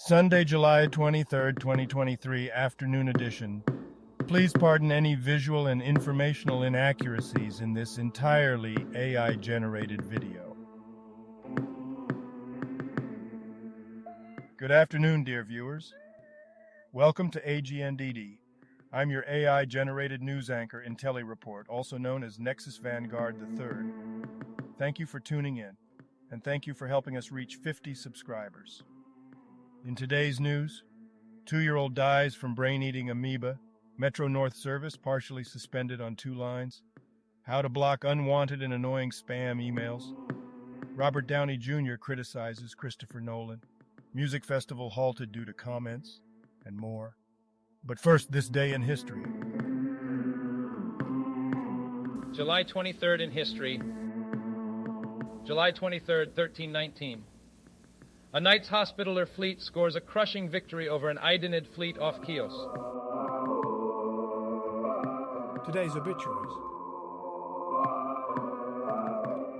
Sunday, July 23rd, 2023, afternoon edition. Please pardon any visual and informational inaccuracies in this entirely AI-generated video. Good afternoon, dear viewers. Welcome to A.G.N.D.D. I'm your AI-generated news anchor IntelliReport, also known as Nexus Vanguard III. Thank you for tuning in, and thank you for helping us reach 50 subscribers. In today's news, 2-year-old dies from brain-eating amoeba, Metro North service partially suspended on 2 lines, how to block unwanted and annoying spam emails, Robert Downey Jr. criticizes Christopher Nolan, music festival halted due to comments, and more. But first, this day in history. July 23rd in history. July 23rd, 1319. A Knights Hospitaller fleet scores a crushing victory over an A.G.N.D. fleet off Chios. Today's obituaries.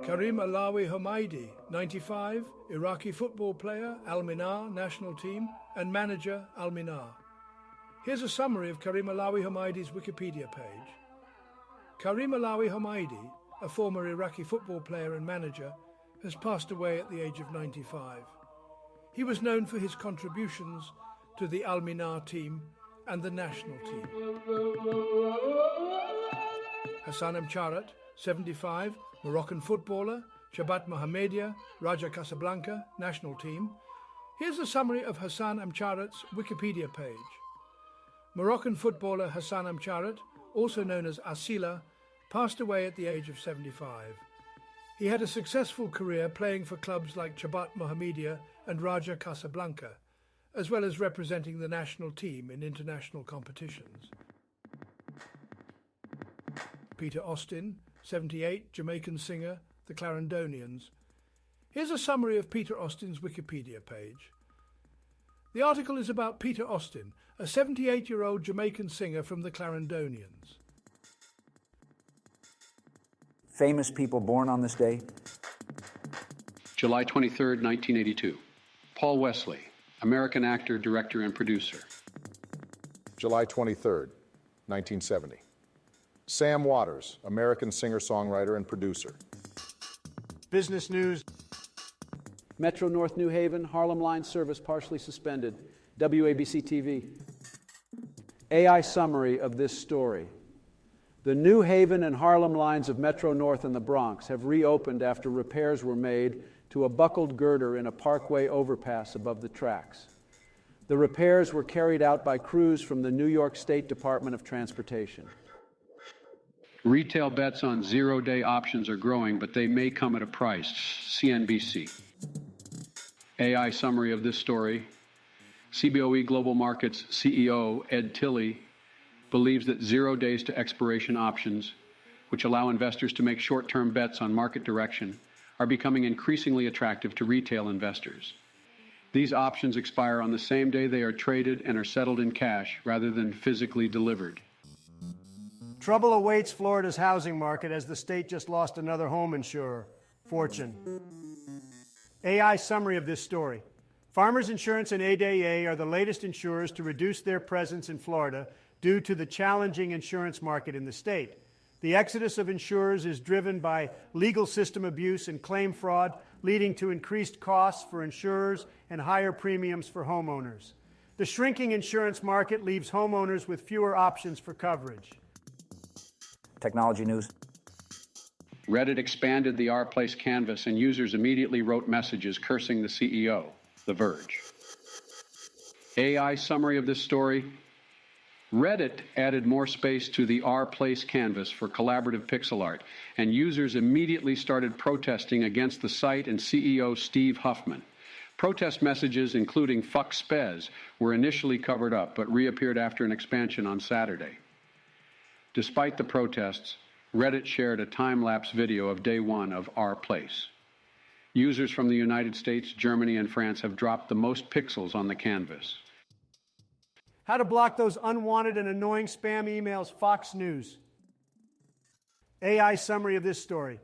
Karim Alawi Homaidi, 95, Iraqi football player, Al-Minar national team, and manager, Al-Minar. Here's a summary of Karim Alawi Homaidi's Wikipedia page. Karim Alawi Homaidi, a former Iraqi football player and manager, has passed away at the age of 95. He was known for his contributions to the Al-Minar team and the national team. Hassan Amcharat, 75, Moroccan footballer, Shabat Mohammedia, Raja Casablanca, national team. Here's a summary of Hassan Amcharat's Wikipedia page. Moroccan footballer Hassan Amcharat, also known as Asila, passed away at the age of 75. He had a successful career playing for clubs like Shabat Mohammedia and Raja Casablanca, as well as representing the national team in international competitions. Peter Austin, 78, Jamaican singer, the Clarendonians. Here's a summary of Peter Austin's Wikipedia page. The article is about Peter Austin, a 78-year-old Jamaican singer from the Clarendonians. Famous people born on this day. July 23rd, 1982. Paul Wesley, American actor, director, and producer. July 23rd, 1970. Sam Waters, American singer-songwriter and producer. Business news. Metro North New Haven, Harlem line service partially suspended. WABC TV. AI summary of this story. The New Haven and Harlem lines of Metro North and the Bronx have reopened after repairs were made to a buckled girder in a parkway overpass above the tracks. The repairs were carried out by crews from the New York State Department of Transportation. Retail bets on zero-day options are growing, but they may come at a price. CNBC. AI summary of this story. CBOE Global Markets CEO Ed Tilly believes that 0 days to expiration options, which allow investors to make short-term bets on market direction, are becoming increasingly attractive to retail investors. These options expire on the same day they are traded and are settled in cash rather than physically delivered. Trouble awaits Florida's housing market as the state just lost another home insurer, Fortune. AI summary of this story. Farmers Insurance and ADA are the latest insurers to reduce their presence in Florida due to the challenging insurance market in the state. The exodus of insurers is driven by legal system abuse and claim fraud, leading to increased costs for insurers and higher premiums for homeowners. The shrinking insurance market leaves homeowners with fewer options for coverage. Technology news. Reddit expanded the Our Place canvas and users immediately wrote messages cursing the CEO, The Verge. AI summary of this story. Reddit added more space to the Our Place canvas for collaborative pixel art, and users immediately started protesting against the site and CEO Steve Huffman. Protest messages, including "fuck spez," were initially covered up, but reappeared after an expansion on Saturday. Despite the protests, Reddit shared a time-lapse video of day 1 of Our Place. Users from the United States, Germany, and France have dropped the most pixels on the canvas. How to block those unwanted and annoying spam emails, Fox News. AI summary of this story.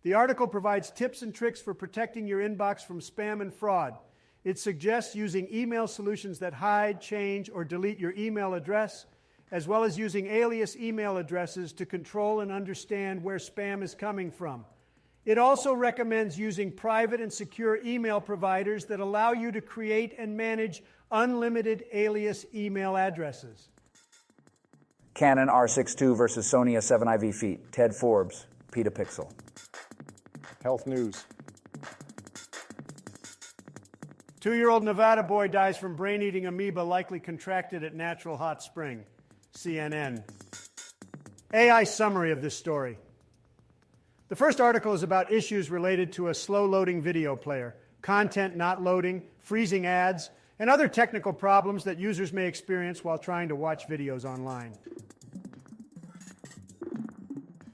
The article provides tips and tricks for protecting your inbox from spam and fraud. It suggests using email solutions that hide, change, or delete your email address, as well as using alias email addresses to control and understand where spam is coming from. It also recommends using private and secure email providers that allow you to create and manage unlimited alias email addresses. Canon R6 II versus Sony A7 IV feet. Ted Forbes, Petapixel. Health news. 2-year-old Nevada boy dies from brain-eating amoeba likely contracted at natural hot spring. CNN. AI summary of this story. The first article is about issues related to a slow-loading video player, content not loading, freezing ads, and other technical problems that users may experience while trying to watch videos online.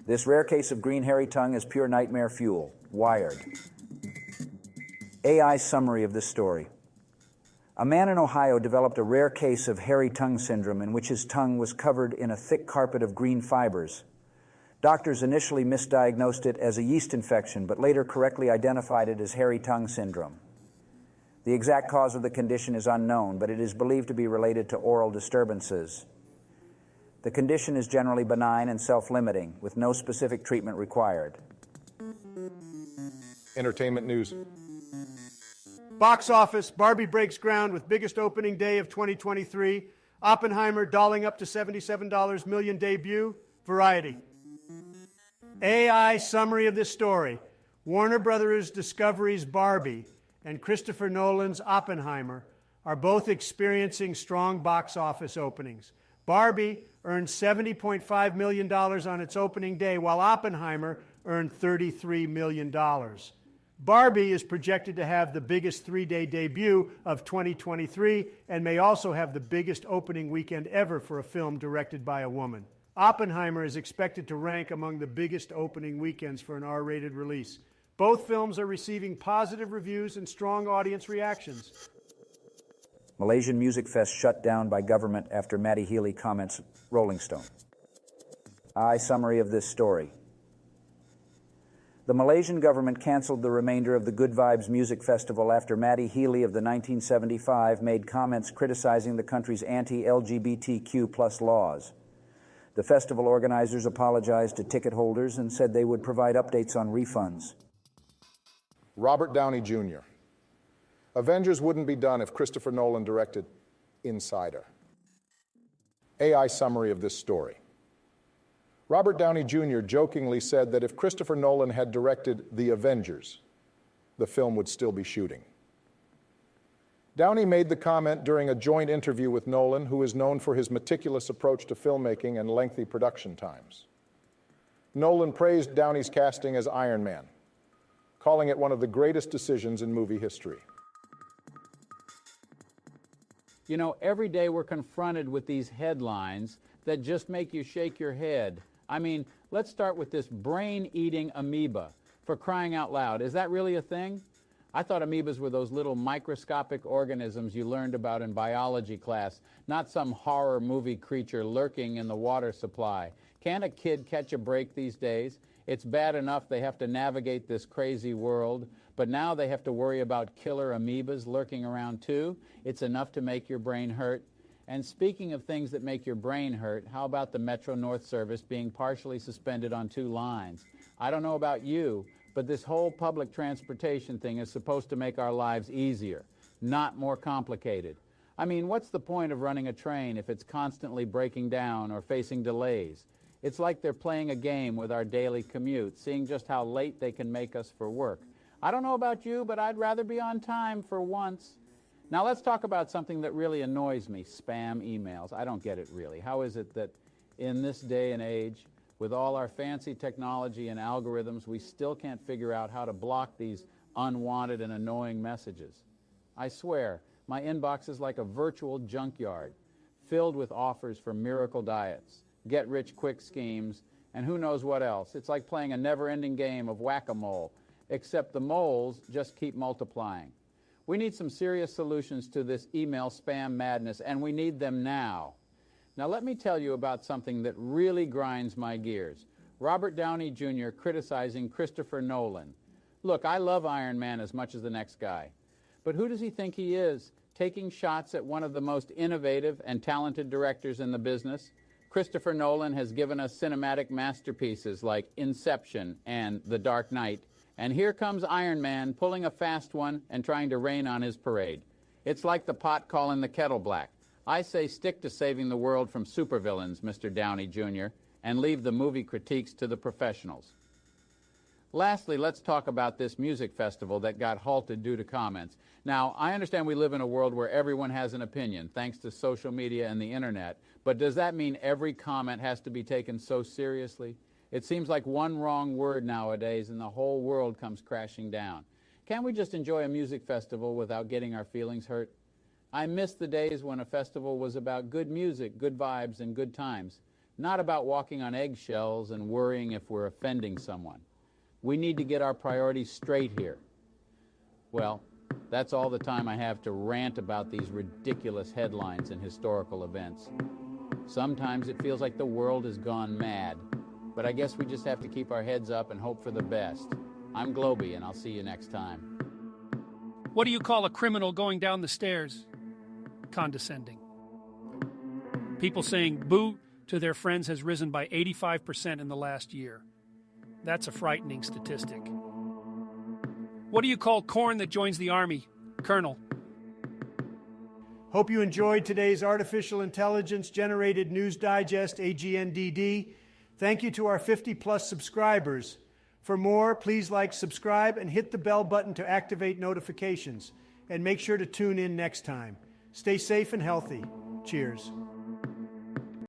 This rare case of green hairy tongue is pure nightmare fuel. Wired. AI summary of this story. A man in Ohio developed a rare case of hairy tongue syndrome in which his tongue was covered in a thick carpet of green fibers. Doctors initially misdiagnosed it as a yeast infection, but later correctly identified it as hairy tongue syndrome. The exact cause of the condition is unknown, but it is believed to be related to oral disturbances. The condition is generally benign and self-limiting, with no specific treatment required. Entertainment news. Box office, Barbie breaks ground with biggest opening day of 2023. Oppenheimer dolling up to $77 million debut. Variety. AI summary of this story. Warner Brothers Discovery's Barbie and Christopher Nolan's Oppenheimer are both experiencing strong box office openings. Barbie earned $70.5 million on its opening day, while Oppenheimer earned $33 million. Barbie is projected to have the biggest 3-day debut of 2023 and may also have the biggest opening weekend ever for a film directed by a woman. Oppenheimer is expected to rank among the biggest opening weekends for an R-rated release. Both films are receiving positive reviews and strong audience reactions. Malaysian Music Fest shut down by government after Matty Healy comments, Rolling Stone. AI summary of this story. The Malaysian government canceled the remainder of the Good Vibes Music Festival after Matty Healy of the 1975 made comments criticizing the country's anti-LGBTQ+ laws. The festival organizers apologized to ticket holders and said they would provide updates on refunds. Robert Downey Jr. Avengers wouldn't be done if Christopher Nolan directed Insider. AI summary of this story. Robert Downey Jr. jokingly said that if Christopher Nolan had directed The Avengers, the film would still be shooting. Downey made the comment during a joint interview with Nolan, who is known for his meticulous approach to filmmaking and lengthy production times. Nolan praised Downey's casting as Iron Man, calling it one of the greatest decisions in movie history. You know, every day we're confronted with these headlines that just make you shake your head. I mean, let's start with this brain-eating amoeba. For crying out loud, is that really a thing? I thought amoebas were those little microscopic organisms you learned about in biology class, not some horror movie creature lurking in the water supply. Can't a kid catch a break these days? It's bad enough they have to navigate this crazy world, but now they have to worry about killer amoebas lurking around too. It's enough to make your brain hurt. And speaking of things that make your brain hurt, how about the Metro-North service being partially suspended on 2 lines? I don't know about you, but this whole public transportation thing is supposed to make our lives easier, not more complicated. I mean, what's the point of running a train if it's constantly breaking down or facing delays? It's like they're playing a game with our daily commute, seeing just how late they can make us for work. I don't know about you, but I'd rather be on time for once. Now let's talk about something that really annoys me, spam emails. I don't get it really. How is it that in this day and age, with all our fancy technology and algorithms, we still can't figure out how to block these unwanted and annoying messages? I swear, my inbox is like a virtual junkyard, filled with offers for miracle diets, get-rich-quick schemes, and who knows what else. It's like playing a never-ending game of whack-a-mole, except the moles just keep multiplying. We need some serious solutions to this email spam madness, and we need them now. Now let me tell you about something that really grinds my gears. Robert Downey Jr. criticizing Christopher Nolan. Look, I love Iron Man as much as the next guy, But who does he think he is, taking shots at one of the most innovative and talented directors in the business? Christopher Nolan has given us cinematic masterpieces like Inception and The Dark Knight. And here comes Iron Man pulling a fast one and trying to rain on his parade. It's like the pot calling the kettle black. I say stick to saving the world from supervillains, Mr. Downey Jr., and leave the movie critiques to the professionals. Lastly, let's talk about this music festival that got halted due to comments. Now, I understand we live in a world where everyone has an opinion, thanks to social media and the internet, but does that mean every comment has to be taken so seriously? It seems like one wrong word nowadays and the whole world comes crashing down. Can't we just enjoy a music festival without getting our feelings hurt? I miss the days when a festival was about good music, good vibes, and good times, not about walking on eggshells and worrying if we're offending someone. We need to get our priorities straight here. Well, that's all the time I have to rant about these ridiculous headlines and historical events. Sometimes it feels like the world has gone mad, but I guess we just have to keep our heads up and hope for the best. I'm Globy, and I'll see you next time. What do you call a criminal going down the stairs? Condescending. People saying boo to their friends has risen by 85% in the last year. That's a frightening statistic. What do you call corn that joins the army? Colonel. Hope you enjoyed today's Artificial Intelligence Generated News Digest, A.G.N.D. Thank you to our 50-plus subscribers. For more, please like, subscribe, and hit the bell button to activate notifications. And make sure to tune in next time. Stay safe and healthy. Cheers.